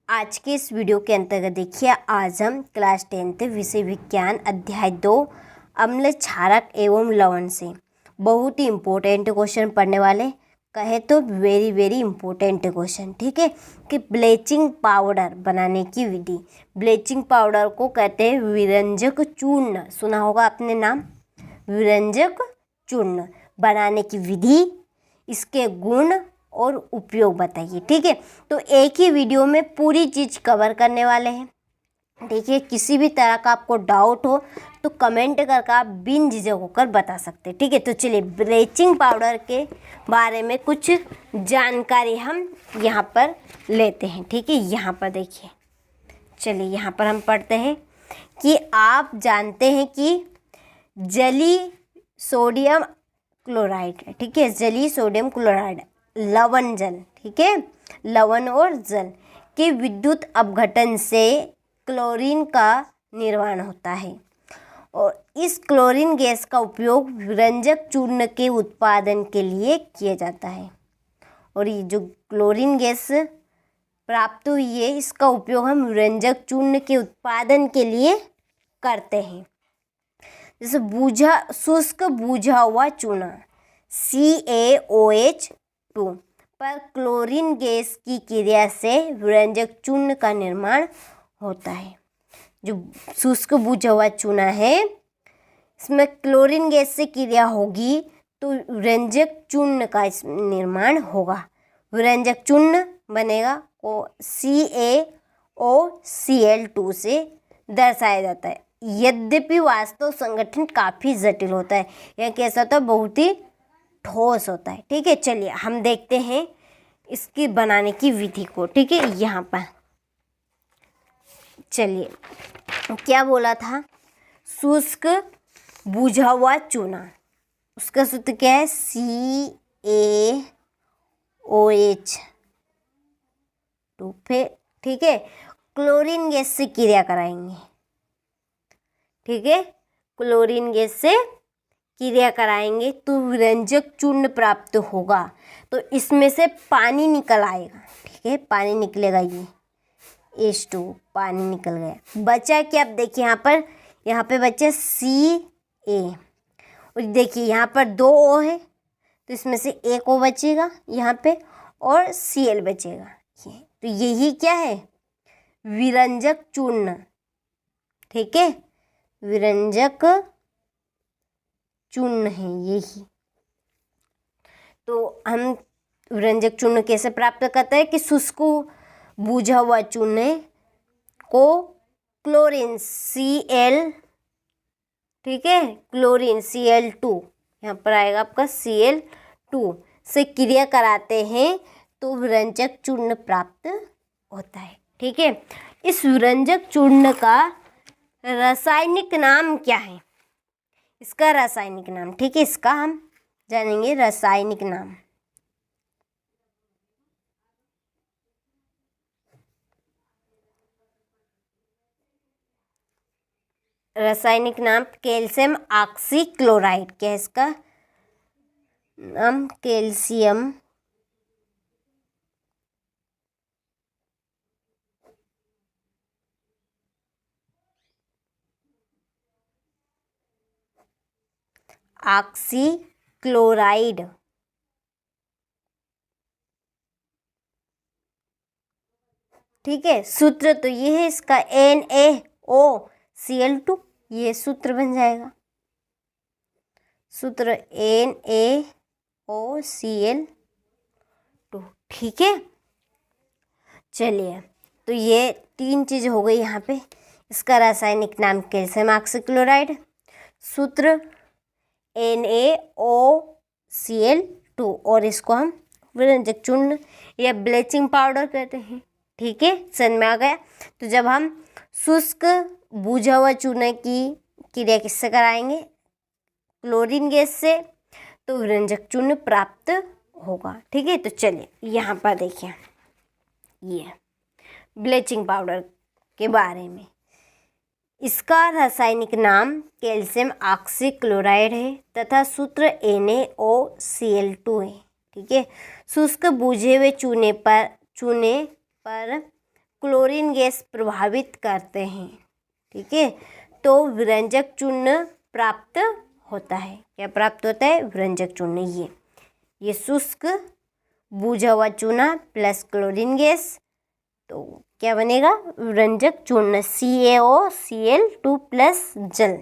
आज के इस वीडियो के अंतर्गत देखिए, आज हम क्लास 10th विषय विज्ञान अध्याय 2 अम्ल क्षारक एवं लवण से बहुत ही इम्पोर्टेंट क्वेश्चन पढ़ने वाले। कहे तो वेरी वेरी इम्पोर्टेंट क्वेश्चन। ठीक है, कि ब्लीचिंग पाउडर बनाने की विधि। ब्लीचिंग पाउडर को कहते हैं विरंजक चूर्ण। सुना होगा आपने नाम, विरंजक चूर्ण। बनाने की विधि, इसके गुण और उपयोग बताइए। ठीक है, तो एक ही वीडियो में पूरी चीज़ कवर करने वाले हैं। देखिए, किसी भी तरह का आपको डाउट हो तो कमेंट करके आप बिन झिझक होकर बता सकते हैं। ठीक है, तो चलिए ब्लीचिंग पाउडर के बारे में कुछ जानकारी हम यहाँ पर लेते हैं। ठीक है, यहाँ पर देखिए, चलिए यहाँ पर हम पढ़ते हैं कि आप जानते हैं कि जलीय सोडियम क्लोराइड, ठीक है, जलीय सोडियम क्लोराइड लवण जल, ठीक है, लवण और जल के विद्युत अपघटन से क्लोरीन का निर्माण होता है और इस क्लोरीन गैस का उपयोग विरंजक चूर्ण के उत्पादन के लिए किया जाता है। और ये जो क्लोरीन गैस प्राप्त हुई है, इसका उपयोग हम विरंजक चूर्ण के उत्पादन के लिए करते हैं। जैसे शुष्क बूझा हुआ चूना CaOH2 पर क्लोरीन गैस की क्रिया से विरंजक चूर्ण का निर्माण होता है। जो शुष्क बूझा हुआ चूना है, इसमें क्लोरीन गैस से क्रिया होगी तो विरंजक चूर्ण का निर्माण होगा। विरंजक चूर्ण बनेगा को CaOCl2 से दर्शाया जाता है। यद्यपि वास्तव संगठन काफ़ी जटिल होता है, यह कैसा होता है, बहुत ही ठोस होता है। ठीक है, चलिए हम देखते हैं इसकी बनाने की विधि को। ठीक है, यहाँ पर चलिए क्या बोला था, शुष्क बूझा हुआ चूना, उसका सूत्र क्या है, CaOH2। फिर ठीक है, क्लोरीन गैस से क्रिया कराएंगे। ठीक है, क्लोरीन गैस से क्रिया कराएंगे तो विरंजक चूर्ण प्राप्त होगा। तो इसमें से पानी निकल आएगा। ठीक है, पानी निकलेगा, ये H2 पानी निकल गया। बचा क्या, आप देखिए यहाँ पे बचा Ca। और देखिए यहाँ पर 2 O है तो इसमें से एक O बचेगा यहाँ पे और Cl बचेगा। ये तो यही क्या है, विरंजक चूर्ण। ठीक है, विरंजक चूर्ण है यही। तो हम विरंजक चूर्ण कैसे प्राप्त करते हैं कि शुष्क बूझा हुआ चूर्ण को क्लोरीन Cl, ठीक है, क्लोरीन Cl2, यहाँ पर आएगा आपका Cl2 से क्रिया कराते हैं तो विरंजक चूर्ण प्राप्त होता है। ठीक है, इस विरंजक चूर्ण का रासायनिक नाम क्या है, इसका रासायनिक नाम, ठीक है, इसका हम जानेंगे रासायनिक नाम। रासायनिक नाम कैल्शियम ऑक्सीक्लोराइड। क्या है इसका नाम, कैल्शियम ऑक्सीक्लोराइड। ठीक है, सूत्र तो ये है इसका NaOCl2, ये सूत्र बन जाएगा, सूत्र NaOCl2। ठीक है, चलिए तो ये 3 चीज़ हो गई यहाँ पे। इसका रासायनिक नाम कैल्शियम ऑक्सीक्लोराइड, सूत्र NaOCl2 और इसको हम विरंजक चूर्ण या ब्लीचिंग पाउडर कहते हैं। ठीक है, समझ में आ गया। तो जब हम शुष्क बूझा हुआ चूर्ण की क्रिया किससे कराएंगे, क्लोरीन गैस से, तो विरंजक चूर्ण प्राप्त होगा। ठीक है, तो चलिए यहाँ पर देखिए ये ब्लीचिंग पाउडर के बारे में। इसका रासायनिक नाम कैल्शियम ऑक्सीक्लोराइड है तथा सूत्र NaOCl2 है। ठीक है, शुष्क बूझे हुए चूने पर क्लोरीन गैस प्रभावित करते हैं। ठीक है, तो विरंजक चूर्ण प्राप्त होता है। क्या प्राप्त होता है? विरंजक चूर्ण। ये शुष्क बूझा हुआ चूना प्लस क्लोरीन गैस, तो क्या बनेगा? विरंजक चूर्ण CaOCl2 प्लस जल।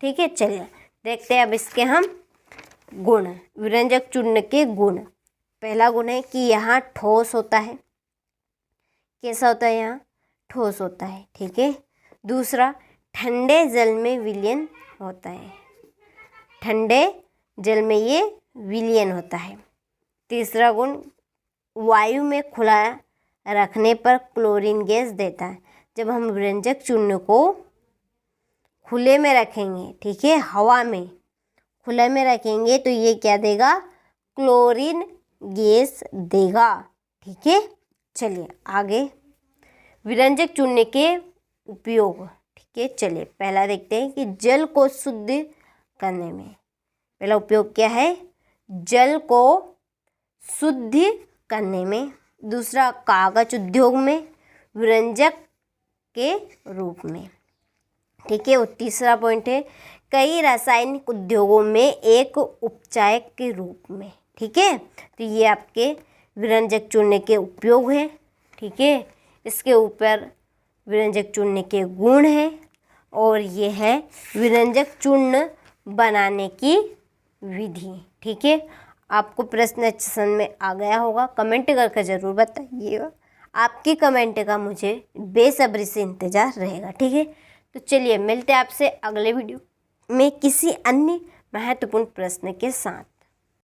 ठीक है, चलिए देखते हैं अब इसके हम गुण, विरंजक चूर्ण के गुण। पहला गुण है कि यहाँ ठोस होता है। कैसा होता है? यहाँ ठोस होता है। ठीक है। दूसरा, ठंडे जल में विलयन होता है। ठंडे जल में ये विलयन होता है। तीसरा गुण, वायु में खुला रखने पर क्लोरीन गैस देता है। जब हम विरंजक चूर्ण को खुले में रखेंगे, ठीक है, हवा में खुले में रखेंगे तो ये क्या देगा? क्लोरीन गैस देगा। ठीक है, चलिए आगे विरंजक चूर्ण के उपयोग। ठीक है, चलिए पहला देखते हैं कि जल को शुद्ध करने में। पहला उपयोग क्या है? जल को शुद्ध करने में। दूसरा, कागज उद्योग में विरंजक के रूप में। ठीक है, और तीसरा पॉइंट है कई रासायनिक उद्योगों में एक उपचायक के रूप में। ठीक है, तो ये आपके विरंजक चूर्ण के उपयोग हैं। ठीक है, इसके ऊपर विरंजक चूर्ण के गुण हैं, और ये है विरंजक चूर्ण बनाने की विधि। ठीक है, आपको प्रश्न अच्छे समझ में आ गया होगा, कमेंट करके ज़रूर बताइएगा। आपकी कमेंट का मुझे बेसब्री से इंतज़ार रहेगा। ठीक है, तो चलिए मिलते हैं आपसे अगले वीडियो में किसी अन्य महत्वपूर्ण प्रश्न के साथ।